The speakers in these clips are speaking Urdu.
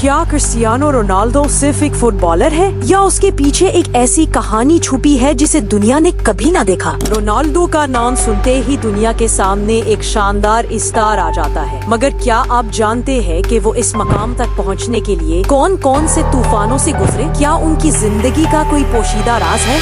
کیا کرسٹیانو رونالڈو صرف ایک فٹبالر ہے یا اس کے پیچھے ایک ایسی کہانی چھپی ہے جسے دنیا نے کبھی نہ دیکھا؟ رونالڈو کا نام سنتے ہی دنیا کے سامنے ایک شاندار اسٹار آ جاتا ہے، مگر کیا آپ جانتے ہیں کہ وہ اس مقام تک پہنچنے کے لیے کون کون سے طوفانوں سے گزرے؟ کیا ان کی زندگی کا کوئی پوشیدہ راز ہے؟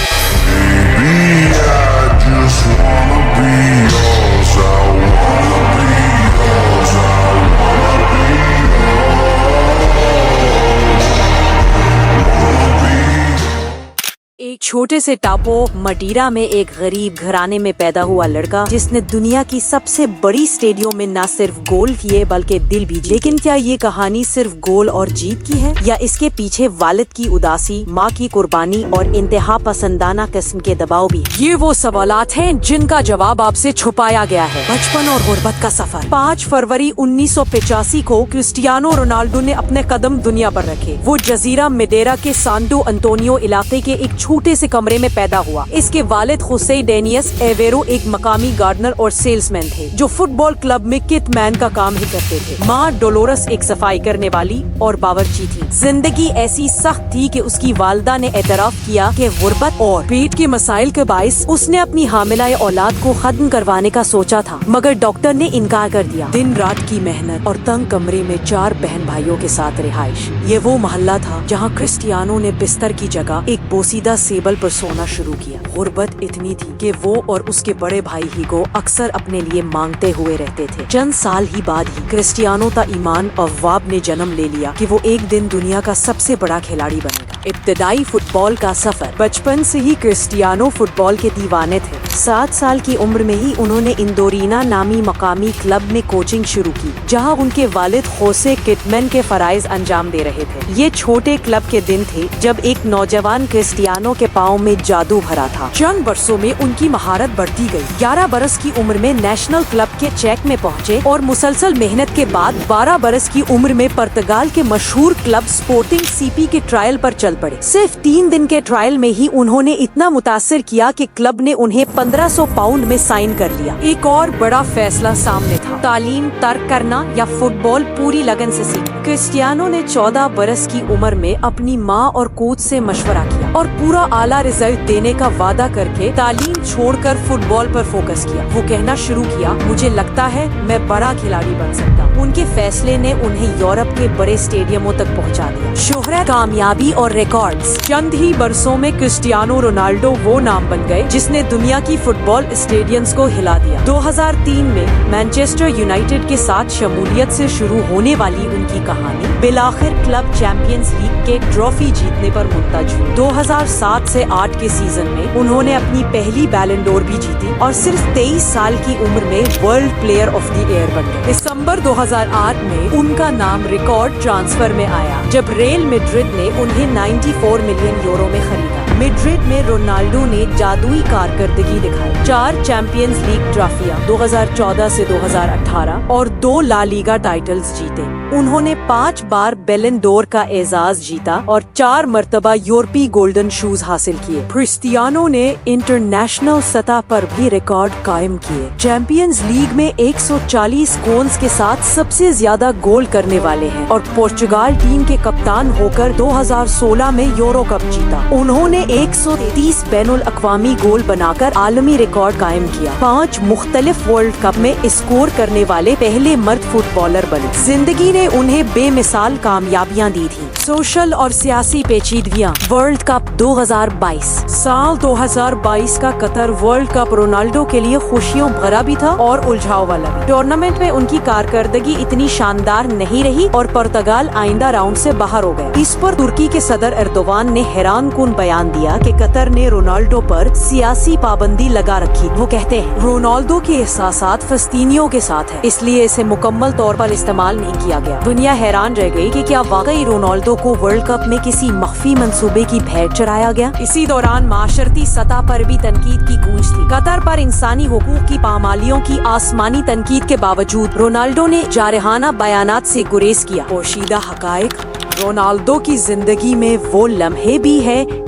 ایک چھوٹے سے ٹاپو مڈیرا میں ایک غریب گھرانے میں پیدا ہوا لڑکا جس نے دنیا کی سب سے بڑی اسٹیڈیم میں نہ صرف گول کیے بلکہ دل بھی جیتے۔ لیکن کیا یہ کہانی صرف گول اور جیت کی ہے یا اس کے پیچھے والد کی اداسی، ماں کی قربانی اور انتہا پسندانہ قسم کے دباؤ بھی؟ یہ وہ سوالات ہیں جن کا جواب آپ سے چھپایا گیا ہے۔ بچپن اور غربت کا سفر۔ 5 فروری 1985 کو کرسٹیانو رونالڈو نے اپنے قدم دنیا پر رکھے۔ وہ جزیرہ میڈیرا کے سانٹو انطونیو علاقے کے ایک چھوٹے سے کمرے میں پیدا ہوا۔ اس کے والد خوسے ڈینیس ایویرو ایک مقامی گارڈنر اور سیلز مین تھے جو فٹ بال کلب میں کٹ مین کا کام ہی کرتے تھے۔ ماں ڈولورس ایک صفائی کرنے والی اور باورچی تھی۔ زندگی ایسی سخت تھی کہ اس کی والدہ نے اعتراف کیا کہ غربت اور پیٹ کے مسائل کے باعث اس نے اپنی حاملہ اولاد کو ختم کروانے کا سوچا تھا، مگر ڈاکٹر نے انکار کر دیا۔ دن رات کی محنت اور تنگ کمرے میں 4 بہن بھائیوں کے ساتھ رہائش، یہ وہ محلہ تھا جہاں کرسٹیانو نے بستر کی جگہ ایک بوسیدہ سیبل پر سونا شروع کیا۔ غربت اتنی تھی کہ وہ اور اس کے بڑے بھائی ہی کو اکثر اپنے لیے مانگتے ہوئے رہتے تھے۔ چند سال ہی بعد ہی کرسٹیانو تا ایمان اواب نے جنم لے لیا کہ وہ ایک دن دنیا کا سب سے بڑا کھلاڑی بنے گا۔ ابتدائی فٹ بال کا سفر۔ بچپن سے ہی کرسٹیانو فٹ بال کے دیوانے تھے۔ 7 سال کی عمر میں ہی انہوں نے اندورینا نامی مقامی کلب میں کوچنگ شروع کی، جہاں ان کے والد خوسے کٹمین کے فرائض انجام دے رہے تھے۔ یہ چھوٹے کلب کے دن تھے جب ایک نوجوان کرسٹیانو کے پاؤں میں جادو بھرا تھا۔ چند برسوں میں ان کی مہارت بڑھتی گئی۔ 11 برس کی عمر میں نیشنل کلب کے چیک میں پہنچے اور مسلسل محنت کے بعد 12 برس کی عمر میں پرتگال کے مشہور کلب سپورٹنگ سی پی کے ٹرائل پر چل پڑے۔ صرف 3 دن کے ٹرائل میں ہی انہوں نے اتنا متاثر کیا کہ کلب نے انہیں 1500 پاؤنڈ میں سائن کر لیا۔ ایک اور بڑا فیصلہ سامنے تھا، تعلیم ترک کرنا یا فٹ بال پوری لگن سے سیکھنا۔ کرسٹیانو نے 14 برس کی عمر میں اپنی ماں اور کوچ سے مشورہ کیا اور پورا اعلیٰ رزلٹ دینے کا وعدہ کر کے تعلیم چھوڑ کر فٹ بال پر فوکس کیا۔ وہ کہنا شروع کیا، مجھے لگتا ہے میں بڑا کھلاڑی بن سکتا ہوں۔ ان کے فیصلے نے انہیں یورپ کے بڑے اسٹیڈیموں تک پہنچا دیا۔ شہرت، کامیابی اور ریکارڈز۔ چند ہی برسوں میں کرسٹیانو رونالڈو وہ نام بن گئے جس نے دنیا کی فٹ بال اسٹیڈیمز کو ہلا دیا۔ 2003 میں مانچسٹر یونائیٹڈ کے ساتھ شمولیت سے شروع ہونے والی ان کی کہانی بالآخر کلب چیمپئنز لیگ کے ٹرافی جیتنے پر منتج ہوئی۔ 2007 سے 8 کے سیزن میں انہوں نے اپنی پہلی بیلن ڈور بھی جیتی اور صرف 23 سال کی عمر میں world player of the year بن گئے۔ دسمبر 2008 میں ان کا نام ریکارڈ ٹرانسفر میں آیا جب ریل میڈرڈ نے انہیں 94 ملین یورو میں خریدا۔ میڈرڈ میں رونالڈو نے جادوئی کارکردگی دکھائی۔ 4 چیمپئنز لیگ ٹرافیاں 2014 سے 2018 اور 2 لا لیگا ٹائٹلز جیتے۔ انہوں نے 5 بار بیلن ڈور کا اعزاز جیتا اور 4 مرتبہ یورپی گولڈن شوز حاصل کیے۔ کرسٹیانو نے انٹرنیشنل سطح پر بھی ریکارڈ قائم کیے۔ چیمپئنز لیگ میں 140 گولز کے ساتھ سب سے زیادہ گول کرنے والے ہیں اور پرتگال ٹیم کے کپتان ہو کر 2016 میں یورو کپ جیتا۔ انہوں نے 130 بین الاقوامی گول بنا کر عالمی ریکارڈ قائم کیا۔ 5 مختلف ورلڈ کپ میں اسکور کرنے والے پہلے مرد فٹ بالر بنے۔ زندگی نے انہیں بے مثال کامیابیاں دی تھی۔ سوشل اور سیاسی پیچیدگیاں۔ World cup 2022۔ سال 2022 کا قطر ورلڈ کپ رونالڈو کے لیے خوشیوں بھرا بھی تھا اور الجھاؤ والا بھی۔ ٹورنامنٹ میں ان کی کارکردگی اتنی شاندار نہیں رہی اور پرتگال آئندہ راؤنڈ سے باہر ہو گئے۔ اس پر ترکی کے صدر اردوان نے حیران کن بیان دیا کہ قطر نے رونالڈو پر سیاسی پابندی لگا رکھی۔ وہ کہتے ہیں، رونالڈو کے احساسات فلسطینیوں کے ساتھ ہیں، اس لیے اسے مکمل طور پر استعمال نہیں کیا گیا۔ دنیا حیران رہ گئی کہ کیا واقعی رونالڈو کو ورلڈ کپ میں کسی مخفی منصوبے کی بھیٹ چڑھایا گیا۔ اسی دوران معاشرتی سطح پر بھی تنقید کی گونج تھی۔ قطر پر انسانی حقوق کی پامالیوں کی آسمانی تنقید کے باوجود رونالڈو نے جارحانہ بیانات سے گریز کیا۔ پوشیدہ حقائق۔ رونالڈو کی زندگی میں وہ لمحے بھی ہے